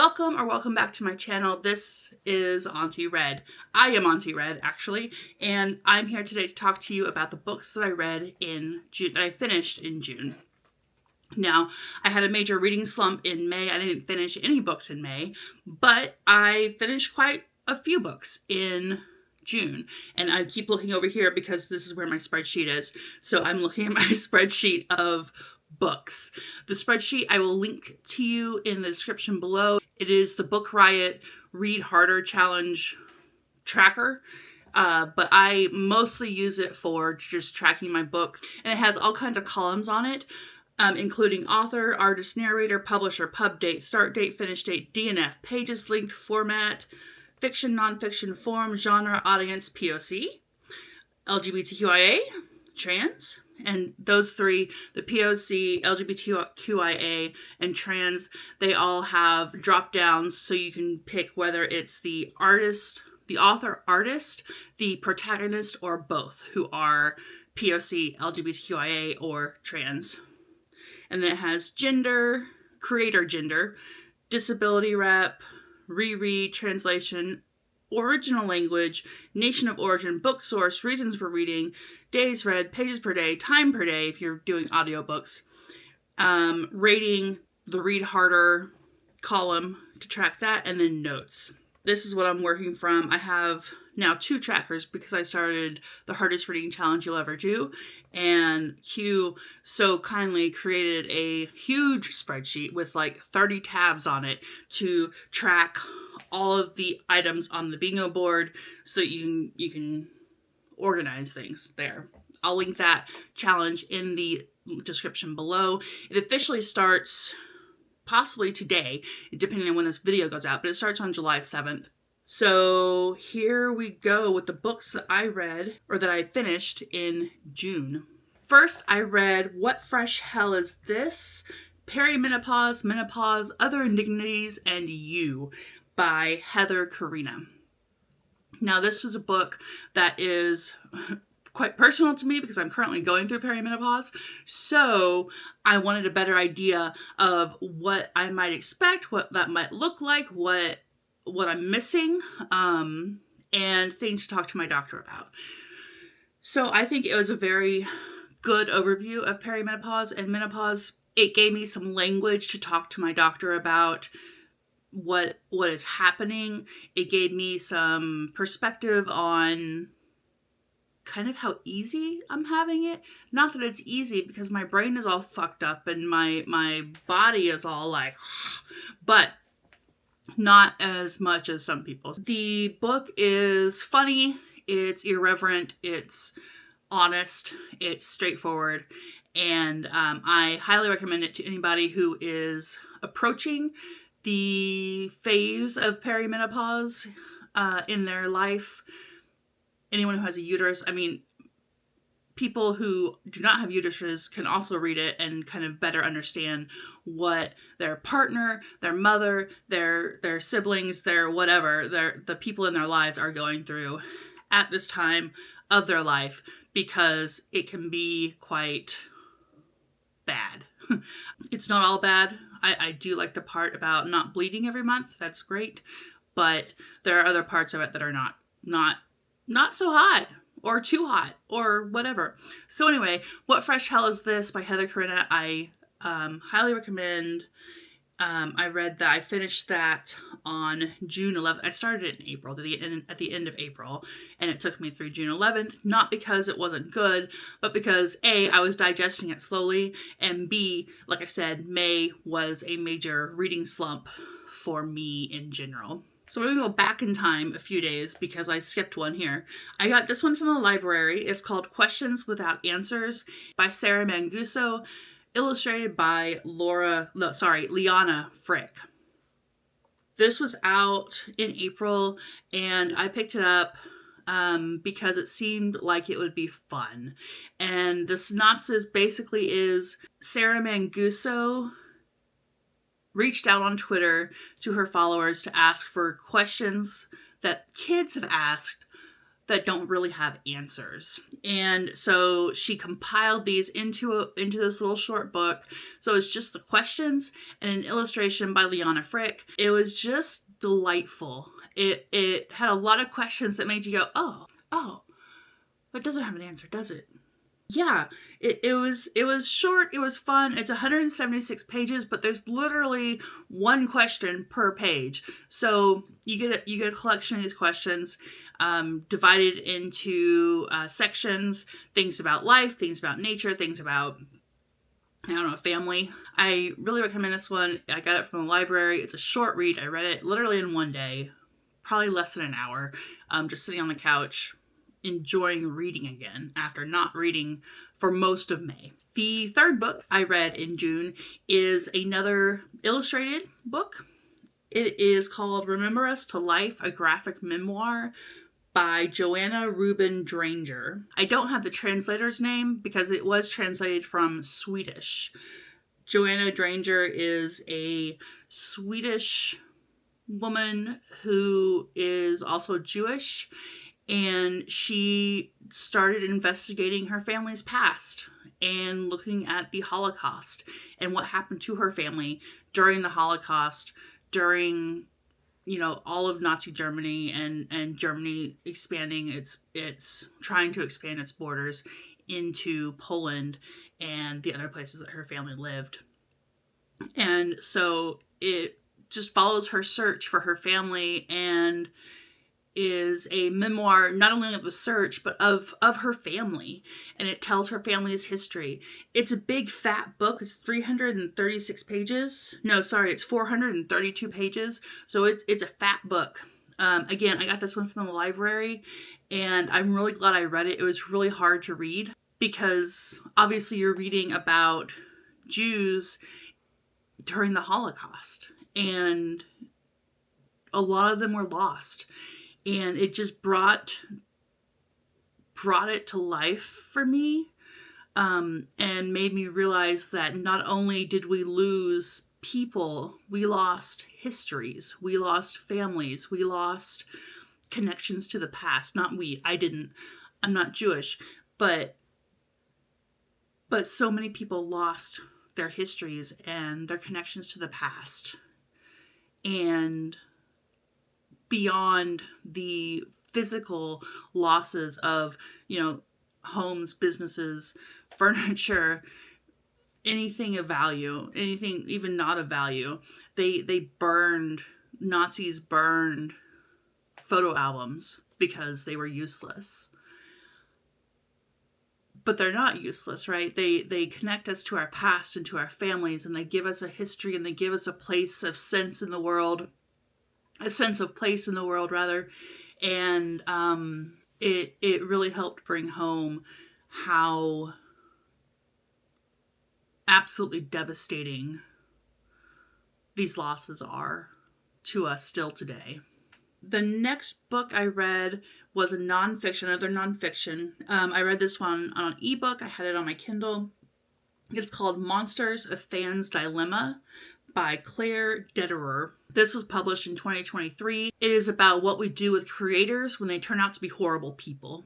Welcome back to my channel. This is Auntie Red. I am Auntie Red, actually, and I'm here today to talk to you about the books that I read in June, that I finished in June. Now, I had a major reading slump in May. I didn't finish any books in May, but I finished quite a few books in June. And I keep looking over here because this is where my spreadsheet is. So I'm looking at my spreadsheet of books. The spreadsheet I will link to you in the description below. It is the Book Riot Read Harder Challenge tracker. But I mostly use it for just tracking my books. And it has all kinds of columns on it. Including author, artist, narrator, publisher, pub date, start date, finish date, DNF, pages, linked, format, fiction, nonfiction, form, genre, audience, POC, LGBTQIA, trans, and those three, the POC, LGBTQIA, and trans, they all have drop downs so you can pick whether it's the artist, the author, artist, the protagonist, or both who are POC, LGBTQIA, or trans. And then it has gender, creator gender, disability rep, reread, translation, original language, nation of origin, book source, reasons for reading, days read, pages per day, time per day if you're doing audiobooks, rating, the read harder column to track that, and then notes. This is what I'm working from. I have now 2 trackers because I started the hardest reading challenge you'll ever do, and Q so kindly created a huge spreadsheet with like 30 tabs on it to track all of the items on the bingo board so you can organize things there. I'll link that challenge in the description below. It officially starts possibly today, depending on when this video goes out, but it starts on July 7th. So here we go with the books that I read, or that I finished in June. First, I read What Fresh Hell Is This? Perimenopause, Menopause, Other Indignities, and You by Heather Karina. Now, this was a book that is quite personal to me because I'm currently going through perimenopause. So I wanted a better idea of what I might expect, what that might look like, what I'm missing, and things to talk to my doctor about. So I think it was a very good overview of perimenopause and menopause. It gave me some language to talk to my doctor about what is happening. It gave me some perspective on kind of how easy I'm having it. Not that it's easy because my brain is all fucked up and my body is all like, but not as much as some people. The book is funny, it's irreverent, it's honest, it's straightforward, and I highly recommend it to anybody who is approaching the phase of perimenopause in their life. Anyone who has a uterus, I mean, people who do not have uteruses can also read it and kind of better understand what their partner, their mother, their siblings, their whatever, the people in their lives are going through at this time of their life, because it can be quite bad. It's not all bad. I do like the part about not bleeding every month. That's great. But there are other parts of it that are not so hot, or too hot, or whatever. So anyway, What Fresh Hell Is This by Heather Karina, I highly recommend. I read that. I finished that on June 11th. I started it in April, at the end of April, and it took me through June 11th, not because it wasn't good, but because A, I was digesting it slowly, and B, like I said, May was a major reading slump for me in general. So we're going to go back in time a few days because I skipped one here. I got this one from the library. It's called Questions Without Answers by Sarah Manguso, illustrated by Liana Frick. This was out in April, and I picked it up because it seemed like it would be fun. And the synopsis basically is Sarah Manguso reached out on Twitter to her followers to ask for questions that kids have asked that don't really have answers. And so she compiled these into this little short book. So it's just the questions and an illustration by Liana Frick. It was just delightful. It had a lot of questions that made you go, oh, but it doesn't have an answer, does it? Yeah, it was short, it was fun. It's 176 pages, but there's literally one question per page. So you get a collection of these questions, divided into sections, things about life, things about nature, things about, I don't know, family. I really recommend this one. I got it from the library. It's a short read. I read it literally in one day, probably less than an hour, just sitting on the couch, enjoying reading again after not reading for most of May. The third book I read in June is another illustrated book. It is called Remember Us to Life, a graphic memoir by Joanna Rubin Dranger. I don't have the translator's name because it was translated from Swedish. Joanna Dranger is a Swedish woman who is also Jewish, and she started investigating her family's past and looking at the Holocaust and what happened to her family during the Holocaust, during, all of Nazi Germany and Germany expanding its trying to expand its borders into Poland and the other places that her family lived. And so it just follows her search for her family and is a memoir not only of the search but of her family, and it tells her family's history. It's a big fat book. It's 336 pages. No, sorry, it's 432 pages. So it's a fat book. Again, I got this one from the library, and I'm really glad I read it. It was really hard to read because obviously you're reading about Jews during the Holocaust, and a lot of them were lost. And it just brought it to life for me, and made me realize that not only did we lose people, we lost histories, we lost families, we lost connections to the past. I'm not Jewish, but so many people lost their histories and their connections to the past. And beyond the physical losses of, homes, businesses, furniture, anything of value, anything even not of value, Nazis burned photo albums because they were useless. But they're not useless, right? They connect us to our past and to our families, and they give us a history, and they give us a place of sense in the world, a sense of place in the world, rather. And it really helped bring home how absolutely devastating these losses are to us still today. The next book I read was another nonfiction. I read this one on an ebook. I had it on my Kindle. It's called Monsters: A Fan's Dilemma by Claire Dederer. This was published in 2023. It is about what we do with creators when they turn out to be horrible people.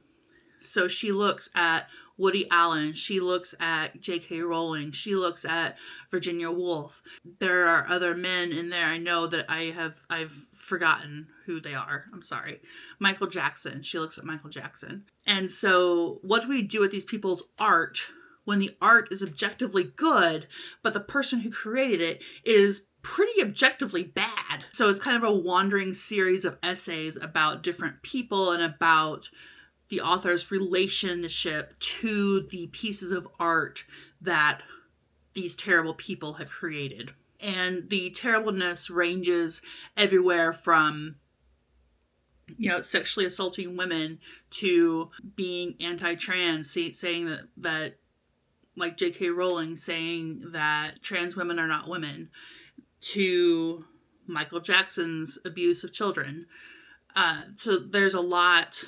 So she looks at Woody Allen, she looks at J.K. Rowling, she looks at Virginia Woolf. There are other men in there I know that I've forgotten who they are. I'm sorry. Michael Jackson. She looks at Michael Jackson. And so what do we do with these people's art when the art is objectively good, but the person who created it is pretty objectively bad? So it's kind of a wandering series of essays about different people and about the author's relationship to the pieces of art that these terrible people have created. And the terribleness ranges everywhere from, sexually assaulting women to being anti-trans, saying that like J.K. Rowling saying that trans women are not women, to Michael Jackson's abuse of children. So there's a lot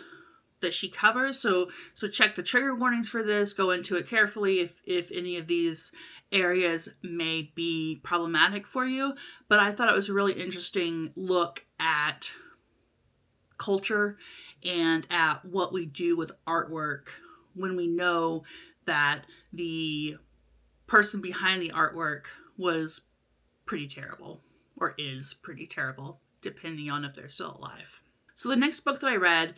that she covers. So check the trigger warnings for this. Go into it carefully if any of these areas may be problematic for you. But I thought it was a really interesting look at culture and at what we do with artwork when we know that the person behind the artwork was pretty terrible, or is pretty terrible, depending on if they're still alive. So the next book that I read,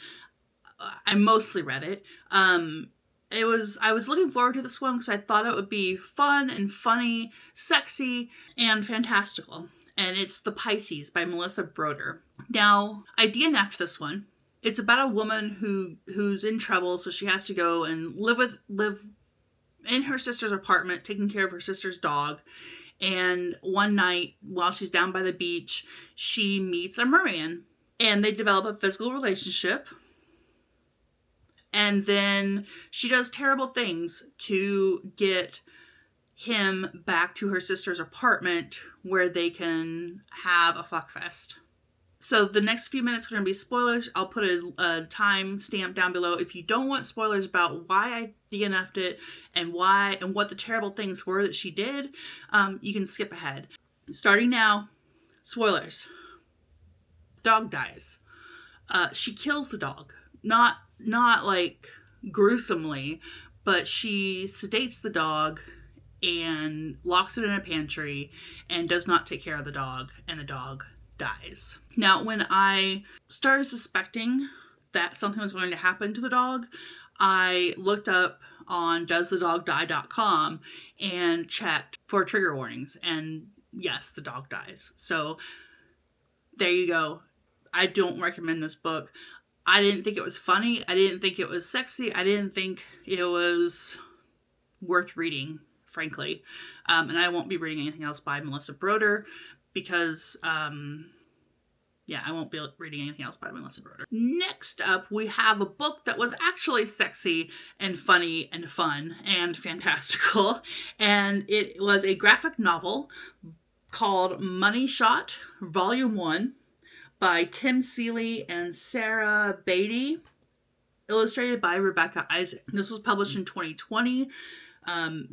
I mostly read it. I was looking forward to this one because I thought it would be fun and funny, sexy, and fantastical. And it's The Pisces by Melissa Broder. Now, I DNF'd this one. It's about a woman who's in trouble, so she has to go and live in her sister's apartment, taking care of her sister's dog. And one night, while she's down by the beach, she meets a merman, and they develop a physical relationship. And then she does terrible things to get him back to her sister's apartment where they can have a fuck fest. So the next few minutes are going to be spoilers. I'll put a time stamp down below. If you don't want spoilers about why I DNF'd it and what the terrible things were that she did, you can skip ahead. Starting now, spoilers. Dog dies. She kills the dog. Not like gruesomely, but she sedates the dog and locks it in a pantry and does not take care of the dog, and the dog dies. Now, when I started suspecting that something was going to happen to the dog, I looked up on doesthedogdie.com and checked for trigger warnings, and yes, the dog dies. So there you go. I don't recommend this book. I didn't think it was funny. I didn't think it was sexy. I didn't think it was worth reading, frankly. And I won't be reading anything else by Melissa Broder because, I won't be reading anything else by Melissa Broder. Next up, we have a book that was actually sexy and funny and fun and fantastical. And it was a graphic novel called Money Shot, Volume 1. By Tim Seeley and Sarah Beatty, illustrated by Rebecca Isaac. This was published in 2020.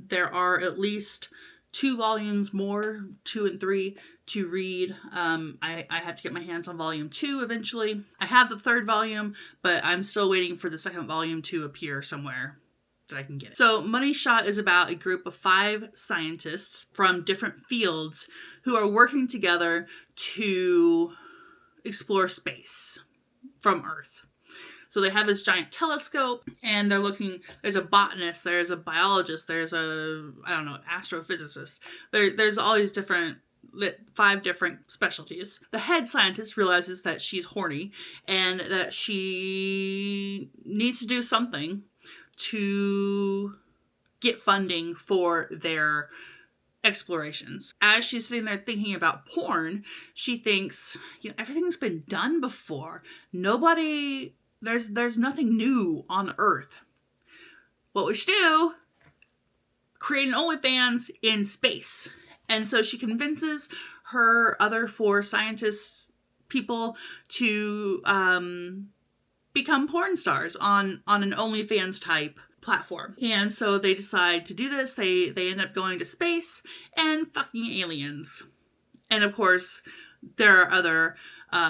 There are at least 2 volumes more, 2 and 3, to read. I have to get my hands on volume 2 eventually. I have the 3rd volume, but I'm still waiting for the 2nd volume to appear somewhere that I can get it. So Money Shot is about a group of 5 scientists from different fields who are working together to explore space from Earth. So they have this giant telescope and they're looking, there's a botanist, there's a biologist, there's astrophysicist. There's all these different, 5 different specialties. The head scientist realizes that she's horny and that she needs to do something to get funding for their explorations. As she's sitting there thinking about porn, she thinks, everything's been done before. There's nothing new on Earth. What we should do? Create an OnlyFans in space. And so she convinces her other 4 scientists people to become porn stars on an OnlyFans type platform. And so they decide to do this. They end up going to space and fucking aliens. And of course, there are other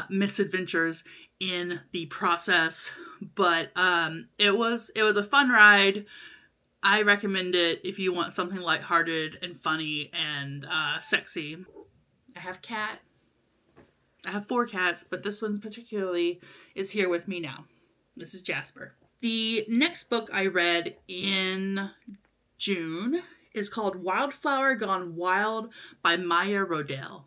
misadventures in the process. But it was a fun ride. I recommend it if you want something lighthearted and funny and sexy. I have cat. I have 4 cats, but this one particularly is here with me now. This is Jasper. The next book I read in June is called Wildflower Gone Wild by Maya Rodale.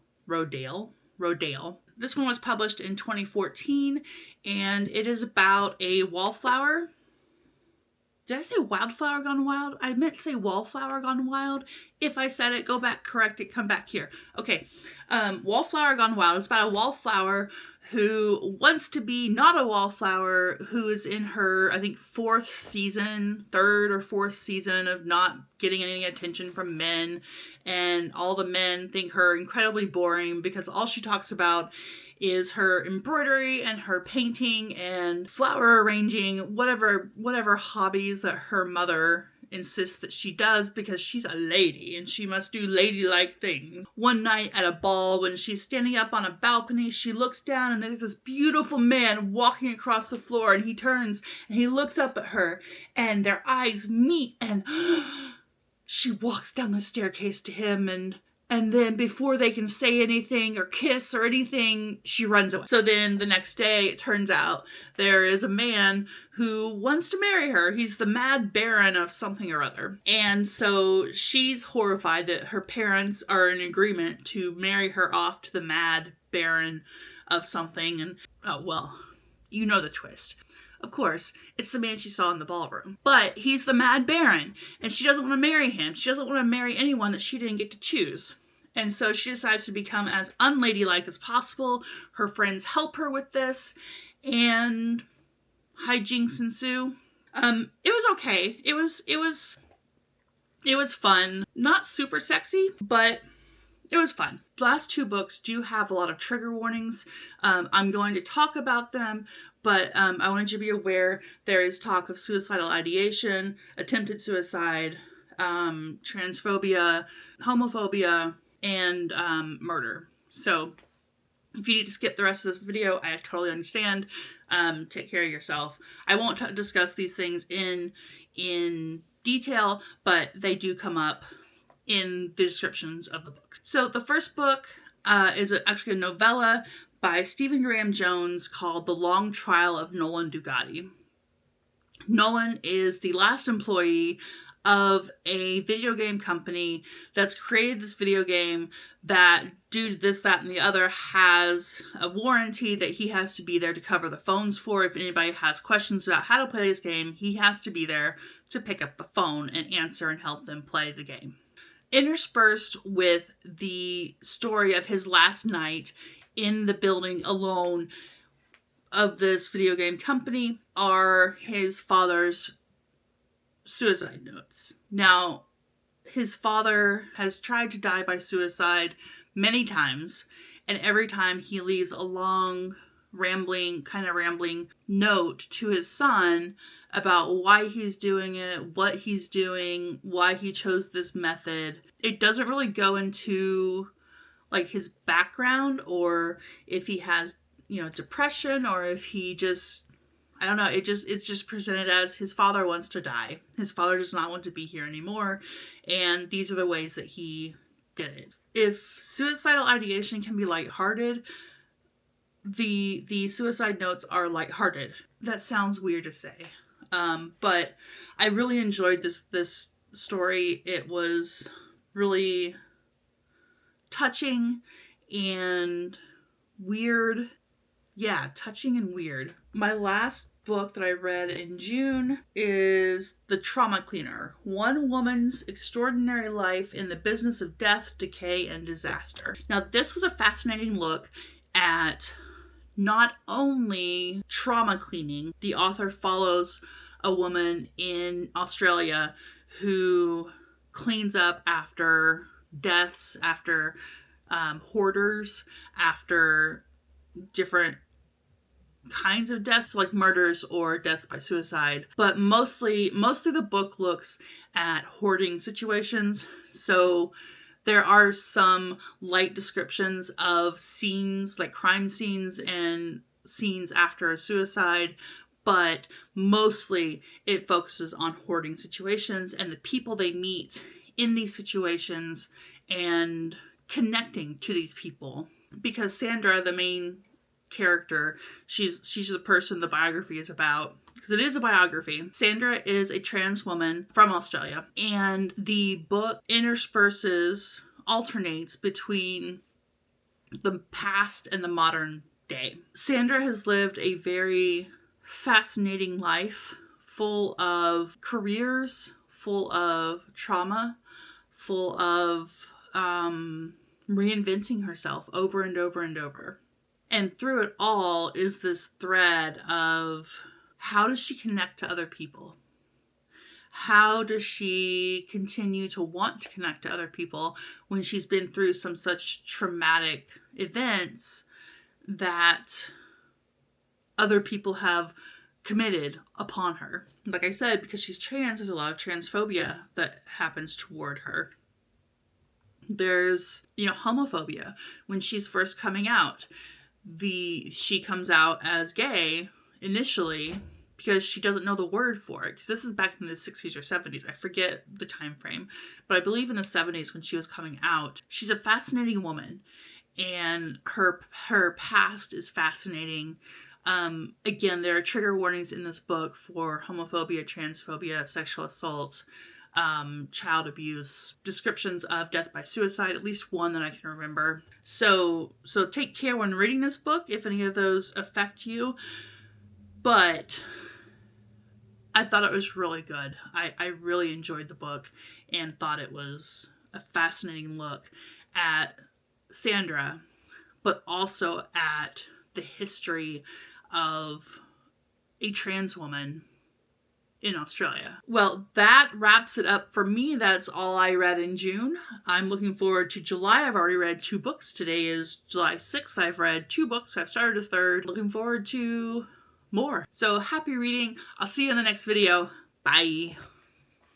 This one was published in 2014, and it is about a wallflower. Did I say Wildflower Gone Wild? I meant to say Wallflower Gone Wild. If I said it, go back, correct it, come back here. Okay, Wallflower Gone Wild is about a wallflower who wants to be not a wallflower, who is in her, I think, 3rd or 4th season of not getting any attention from men, and all the men think her incredibly boring because all she talks about is her embroidery and her painting and flower arranging, whatever hobbies that her mother insists that she does because she's a lady and she must do ladylike things. One night at a ball, when she's standing up on a balcony, she looks down and there's this beautiful man walking across the floor, and he turns and he looks up at her and their eyes meet, and she walks down the staircase to him, and then before they can say anything or kiss or anything, she runs away. So then the next day, it turns out there is a man who wants to marry her. He's the Mad Baron of something or other. And so she's horrified that her parents are in agreement to marry her off to the Mad Baron of something. And, oh, well, you know the twist. Of course, it's the man she saw in the ballroom. But he's the Mad Baron, and she doesn't want to marry him. She doesn't want to marry anyone that she didn't get to choose. And so she decides to become as unladylike as possible. Her friends help her with this, and hijinks ensue. It was okay. It was fun. Not super sexy, but it was fun. The last two books do have a lot of trigger warnings. I'm going to talk about them, but I wanted you to be aware there is talk of suicidal ideation, attempted suicide, transphobia, homophobia, and murder. So if you need to skip the rest of this video, I totally understand. Take care of yourself. I won't discuss these things in detail, but they do come up in the descriptions of the books. So the first book is actually a novella by Stephen Graham Jones called The Long Trial of Nolan Dugatti. Nolan is the last employee of a video game company that's created this video game that, due to this, that, and the other, has a warranty that he has to be there to cover the phones for. If anybody has questions about how to play this game, he has to be there to pick up the phone and answer and help them play the game. Interspersed with the story of his last night in the building alone of this video game company are his father's suicide notes. Now, his father has tried to die by suicide many times, and every time he leaves a long, rambling note to his son about why he's doing it, what he's doing, why he chose this method. It doesn't really go into like his background, or if he has, depression, or if he just, I don't know, it's just presented as his father wants to die. His father does not want to be here anymore, and these are the ways that he did it. If suicidal ideation can be lighthearted, the suicide notes are lighthearted. That sounds weird to say, but I really enjoyed this story. It was really touching and weird. Yeah, touching and weird. My last book that I read in June is The Trauma Cleaner: One Woman's Extraordinary Life in the Business of Death, Decay, and Disaster. Now, this was a fascinating look at not only trauma cleaning. The author follows a woman in Australia who cleans up after deaths, after hoarders, after different kinds of deaths, like murders or deaths by suicide. But mostly the book looks at hoarding situations. So there are some light descriptions of scenes, like crime scenes and scenes after a suicide, but mostly it focuses on hoarding situations and the people they meet in these situations and connecting to these people. Because Sandra, the main character, she's the person the biography is about, because it is a biography. Sandra is a trans woman from Australia, and the book alternates between the past and the modern day. Sandra has lived a very fascinating life, full of careers, full of trauma, full of reinventing herself over and over and over. And through it all is this thread of, how does she connect to other people? How does she continue to want to connect to other people when she's been through some such traumatic events that other people have committed upon her. Like I said, because she's trans, there's a lot of transphobia that happens toward her. There's, homophobia. When she's first coming out, she comes out as gay initially because she doesn't know the word for it. Because this is back in the 60s or 70s. I forget the time frame. But I believe in the 70s when she was coming out. She's a fascinating woman. And her past is fascinating. Again, there are trigger warnings in this book for homophobia, transphobia, sexual assault, child abuse, descriptions of death by suicide, at least one that I can remember. So take care when reading this book if any of those affect you. But I thought it was really good. I really enjoyed the book and thought it was a fascinating look at Sandra, but also at the history of a trans woman in Australia. Well, that wraps it up for me. That's all I read in June. I'm looking forward to July. I've already read 2 books. Today is July 6th. I've read 2 books. I've started a third. Looking forward to more. So happy reading. I'll see you in the next video. Bye.